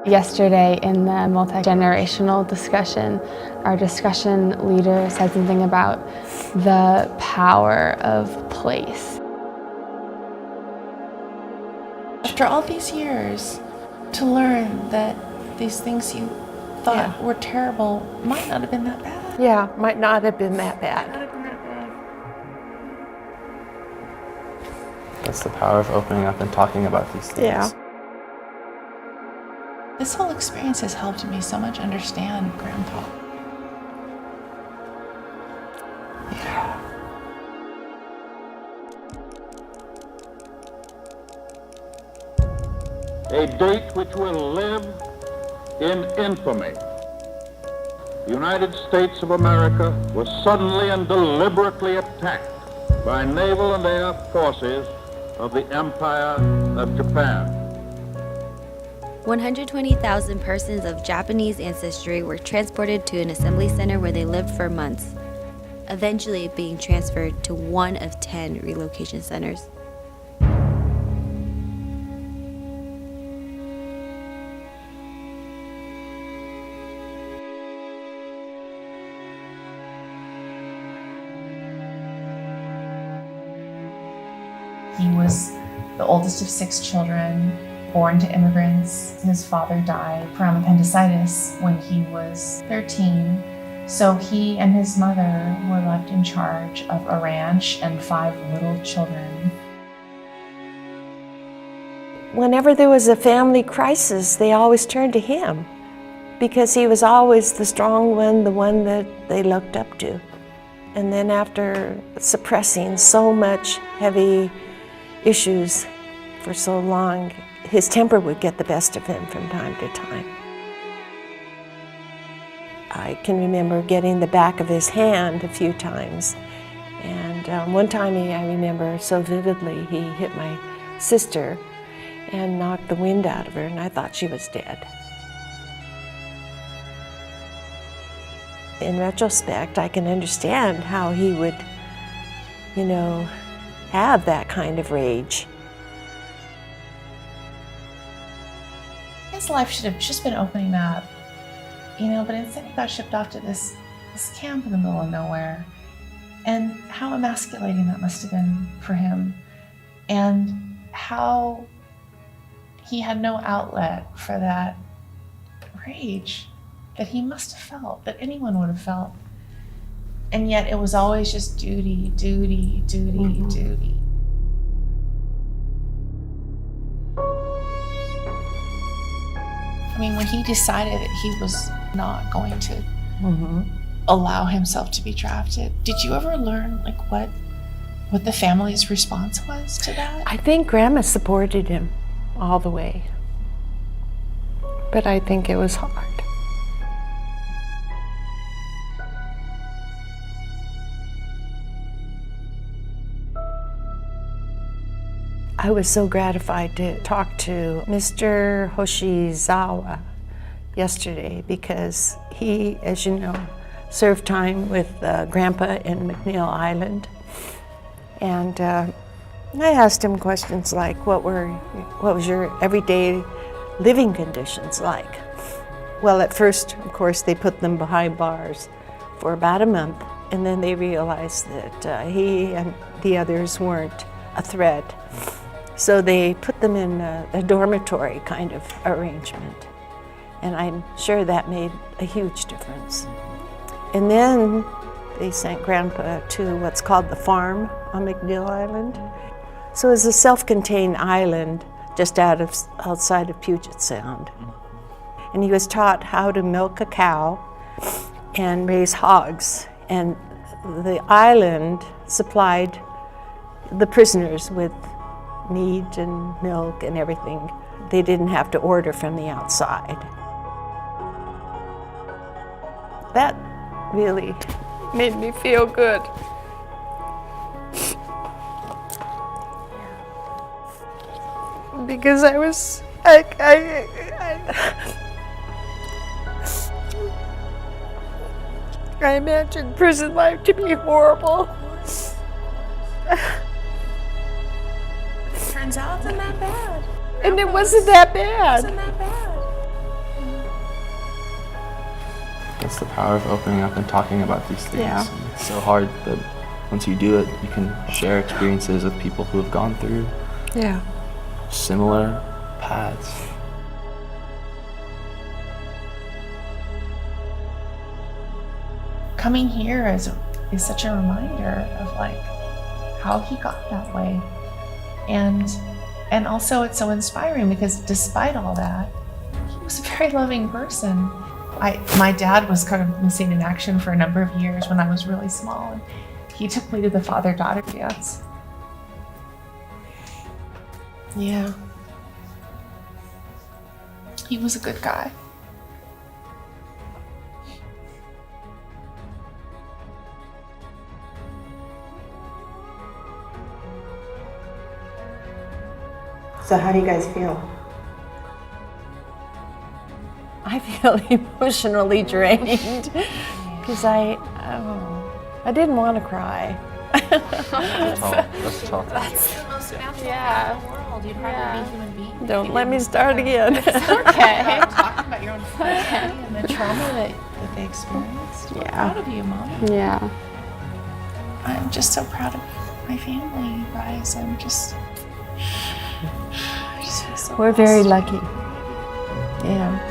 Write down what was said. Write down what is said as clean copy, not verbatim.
Yesterday in the multi-generational discussion, our discussion leader said something about the power of place. After all these years, to learn that these things you thought were terrible might not have been that bad. Yeah, might not have been that bad. That's the power of opening up and talking about these things. Yeah. This whole experience has helped me so much understand Grandpa. Yeah. A date which will live in infamy. The United States of America was suddenly and deliberately attacked by naval and air forces of the Empire of Japan. 120,000 persons of Japanese ancestry were transported to an assembly center where they lived for months, eventually being transferred to one of 10 relocation centers. He was the oldest of 6 children, born to immigrants. His father died from appendicitis when he was 13. So he and his mother were left in charge of a ranch and 5 little children. Whenever there was a family crisis, they always turned to him because he was always the strong one, the one that they looked up to. And then after suppressing so much heavy issues for so long, his temper would get the best of him from time to time. I can remember getting the back of his hand a few times. And one time I remember so vividly, he hit my sister and knocked the wind out of her, and I thought she was dead. In retrospect, I can understand how he would, have that kind of rage. His life should have just been opening up, but instead he got shipped off to this camp in the middle of nowhere. And how emasculating that must have been for him. And how he had no outlet for that rage that he must have felt, that anyone would have felt. And yet it was always just duty, duty, duty, duty. I mean, when he decided that he was not going to allow himself to be drafted, did you ever learn what the family's response was to that? I think Grandma supported him all the way, but I think it was hard. I was so gratified to talk to Mr. Hoshizawa yesterday because he, as you know, served time with Grandpa in McNeil Island. And I asked him questions like, what was your everyday living conditions like? Well, at first, of course, they put them behind bars for about a month, and then they realized that he and the others weren't a threat. So they put them in a dormitory kind of arrangement. And I'm sure that made a huge difference. And then they sent Grandpa to what's called the farm on McNeil Island. So it's a self-contained island just outside of Puget Sound. And he was taught how to milk a cow and raise hogs. And the island supplied the prisoners with meat and milk and everything. They didn't have to order from the outside. That really made me feel good. Because I imagined prison life to be horrible. Turns out it wasn't that bad. And it wasn't that bad. It wasn't that bad. That's the power of opening up and talking about these things. Yeah. And it's so hard, but once you do it, you can share experiences with people who have gone through Yeah. similar paths. Coming here is such a reminder of like how he got that way. And also it's so inspiring because despite all that, he was a very loving person. My dad was kind of missing in action for a number of years when I was really small. And he took me to the father-daughter dance. Yeah. He was a good guy. So how do you guys feel? I feel emotionally drained because I didn't want to cry. That's tough. That's the most natural Yeah. thing in the world. You'd rather be a human being. Don't let me start again. Okay. Talking about your own family and the trauma that they experienced. I'm proud of you, Mom. Yeah. I'm just so proud of my family, you guys. I just feel so We're very blessed. lucky. Yeah.